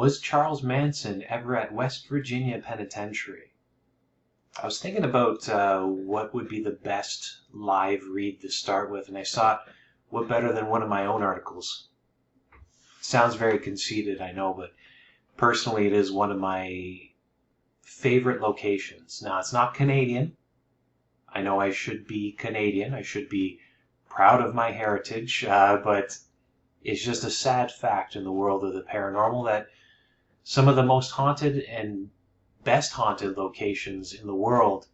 Was Charles Manson ever at West Virginia Penitentiary? I was thinking about what would be the best live read to start with, and I thought, what better than one of my own articles? Sounds very conceited, I know, but personally it is one of my favorite locations. Now, it's not Canadian. I know I should be Canadian. I should be proud of my heritage, but it's just a sad fact in the world of the paranormal that some of the most haunted and best haunted locations in the world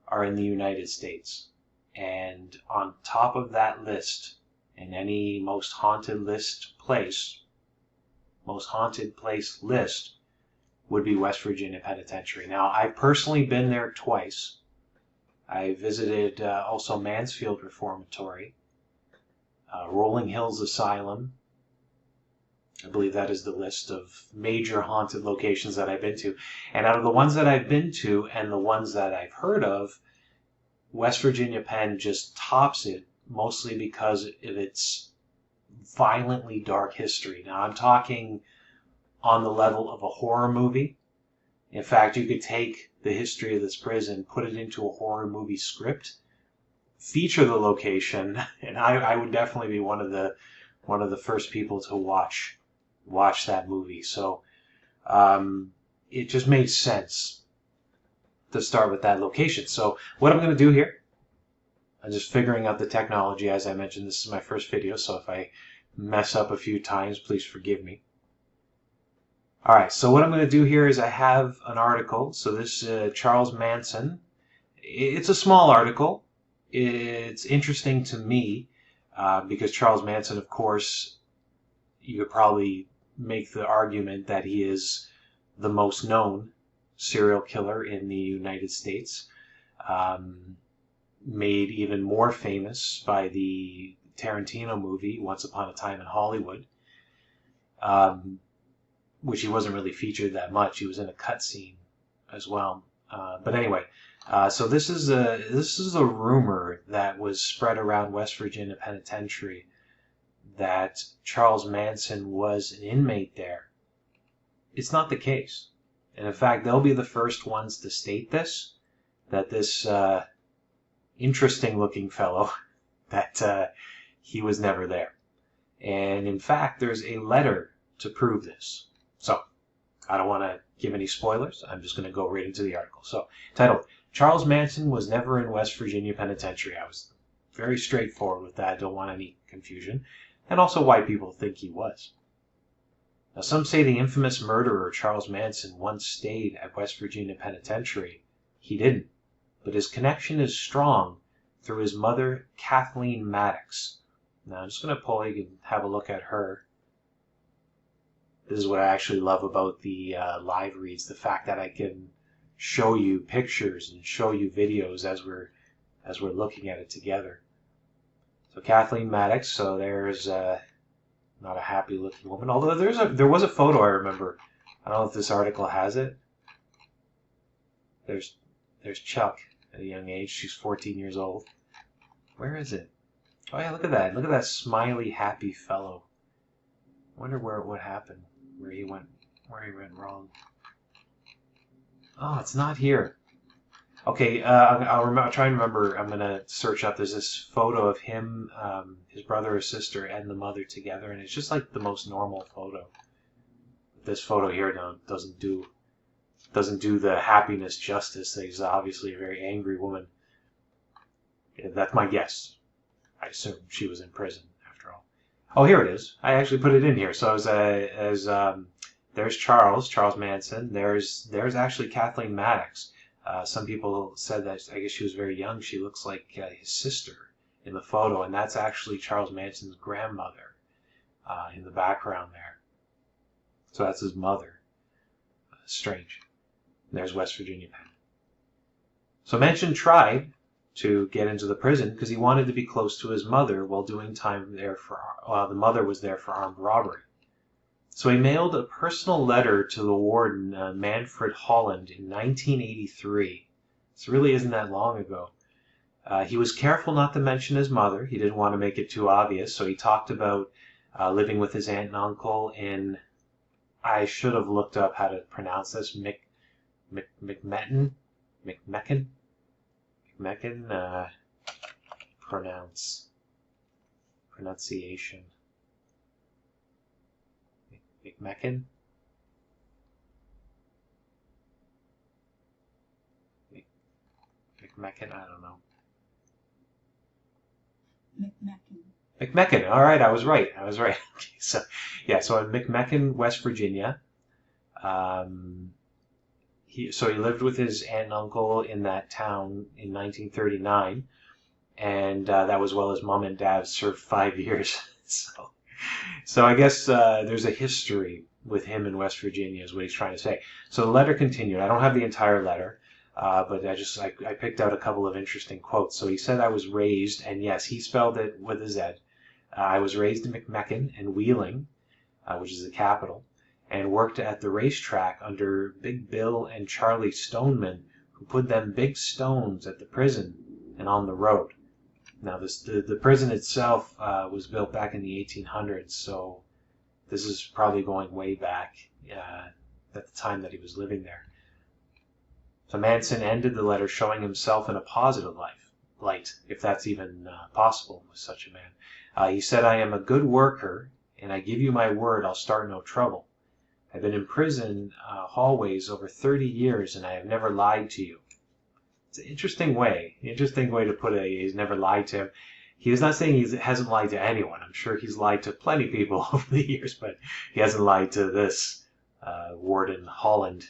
are in the United States. And on top of that list, in any most haunted place list would be West Virginia Penitentiary. Now, I've personally been there twice. I visited also Mansfield Reformatory, Rolling Hills Asylum. I believe that is the list of major haunted locations that I've been to. And out of the ones that I've been to and the ones that I've heard of, West Virginia Penn just tops it, mostly because of its violently dark history. Now, I'm talking on the level of a horror movie. In fact, you could take the history of this prison, put it into a horror movie script, feature the location, and I would definitely be one of the first people to watch that movie. So it just made sense to start with that location. So what I'm going to do here, I'm just figuring out the technology. As I mentioned, this is my first video, so if I mess up a few times, please forgive me. Alright, so what I'm going to do here is I have an article. So this Charles Manson. It's a small article. It's interesting to me because Charles Manson, of course, you could probably make the argument that he is the most known serial killer in the United States. Made even more famous by the Tarantino movie, Once Upon a Time in Hollywood. Which he wasn't really featured that much. He was in a cutscene as well. But anyway, so this is a rumor that was spread around West Virginia Penitentiary that Charles Manson was an inmate there. It's not the case. And in fact, they'll be the first ones to state this, that this interesting looking fellow, that he was never there. And in fact, there's a letter to prove this. So, I don't want to give any spoilers. I'm just going to go right into the article. So, titled, Charles Manson was never in West Virginia Penitentiary. I was very straightforward with that. I don't want any confusion. And also why people think he was. Now, some say the infamous murderer Charles Manson once stayed at West Virginia Penitentiary. He didn't. But his connection is strong through his mother, Kathleen Maddox. Now, I'm just going to pull, you can have a look at her. This is what I actually love about the live reads, the fact that I can show you pictures and show you videos as we're looking at it together. So Kathleen Maddox, so there's not a happy looking woman, although there was a photo I remember. I don't know if this article has it. There's Chuck at a young age. She's 14 years old. Where is it? Oh yeah, look at that. Look at that smiley, happy fellow. I wonder what happened. Where he went wrong. Oh, it's not here. Okay, I'll try and remember. I'm gonna search up. There's this photo of him, his brother or sister, and the mother together, and it's just like the most normal photo. This photo here doesn't do the happiness justice. He's obviously a very angry woman. Yeah, that's my guess. I assume she was in prison after all. Oh, here it is. I actually put it in here. So there's Charles Manson. There's actually Kathleen Maddox. Some people said that I guess she was very young. She looks like his sister in the photo, and that's actually Charles Manson's grandmother in the background there. So that's his mother. Strange. There's West Virginia Penn. So Manson tried to get into the prison because he wanted to be close to his mother while doing time there the mother was there for armed robbery. So he mailed a personal letter to the warden, Manfred Holland, in 1983. This really isn't that long ago. He was careful not to mention his mother. He didn't want to make it too obvious, so he talked about living with his aunt and uncle in, I should have looked up how to pronounce this. McMecken? Pronunciation. McMecken? McMecken? I don't know. McMecken. All right, I was right. Okay, so in McMecken, West Virginia. He lived with his aunt and uncle in that town in 1939, and that was while his mom and dad served 5 years. So I guess there's a history with him in West Virginia, is what he's trying to say. So the letter continued. I don't have the entire letter. But I picked out a couple of interesting quotes. So he said, I was raised, and yes, he spelled it with a Z. I was raised in McMecken and Wheeling, which is the capital, and worked at the racetrack under Big Bill and Charlie Stoneman, who put them big stones at the prison and on the road. Now, the prison itself was built back in the 1800s, so this is probably going way back at the time that he was living there. So Manson ended the letter showing himself in a positive light, if that's even possible with such a man. He said, I am a good worker, and I give you my word I'll start no trouble. I've been in prison hallways over 30 years, and I have never lied to you. It's an interesting way to put it. He's never lied to him. He is not saying he hasn't lied to anyone. I'm sure he's lied to plenty of people over the years, but he hasn't lied to this Warden Holland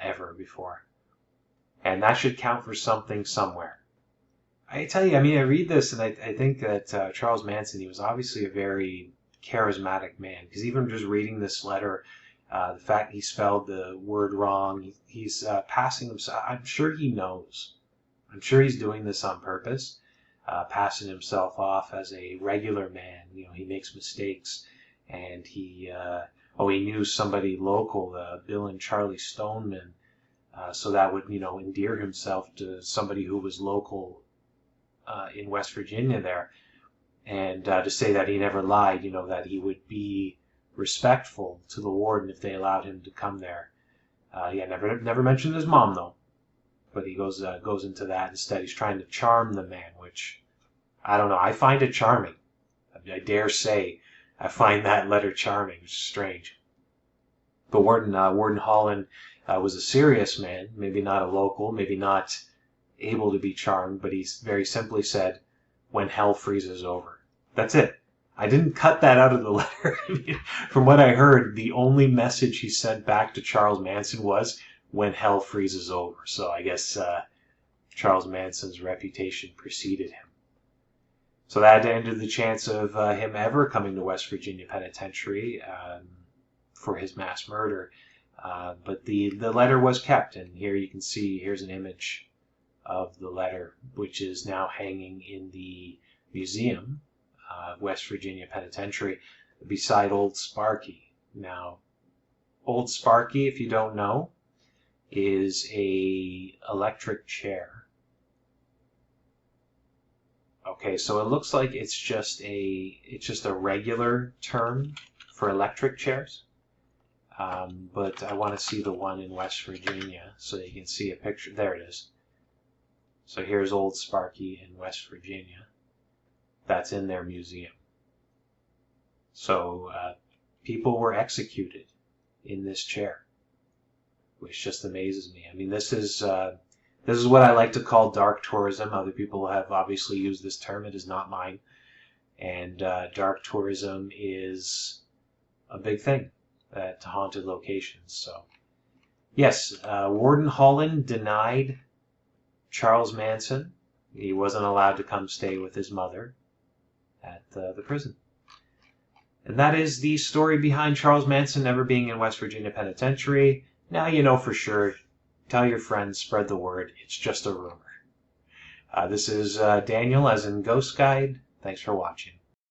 ever before. And that should count for something somewhere. I tell you, I mean, I read this and I think that Charles Manson, he was obviously a very charismatic man. Because even just reading this letter, the fact he spelled the word wrong, he's passing himself. I'm sure he knows. I'm sure he's doing this on purpose, passing himself off as a regular man. You know, he makes mistakes, and he knew somebody local, Bill and Charlie Stoneman. So that would, endear himself to somebody who was local in West Virginia there. And to say that he never lied, that he would be respectful to the warden if they allowed him to come there. Never mentioned his mom, though. But he goes into that instead. He's trying to charm the man, which, I don't know, I find it charming. I dare say I find that letter charming, which is strange. But Warden Holland was a serious man, maybe not a local, maybe not able to be charmed, but he very simply said, when hell freezes over. That's it. I didn't cut that out of the letter. From what I heard, the only message he sent back to Charles Manson was, when hell freezes over. So I guess Charles Manson's reputation preceded him. So that ended the chance of him ever coming to West Virginia Penitentiary for his mass murder. But the letter was kept, and here you can see, here's an image of the letter, which is now hanging in the museum of West Virginia Penitentiary beside Old Sparky. Now, Old Sparky, if you don't know, is a electric chair. Okay, so it looks like it's just a regular term for electric chairs. But I want to see the one in West Virginia so that you can see a picture. There it is. So here's Old Sparky in West Virginia. That's in their museum. So people were executed in this chair, which just amazes me. I mean, this is what I like to call dark tourism. Other people have obviously used this term. It is not mine. And dark tourism is a big thing at haunted locations. So, yes, Warden Holland denied Charles Manson. He wasn't allowed to come stay with his mother at the prison. And that is the story behind Charles Manson never being in West Virginia Penitentiary. Now you know for sure. Tell your friends, spread the word. It's just a rumor. This is Daniel, as in Ghost Guide. Thanks for watching.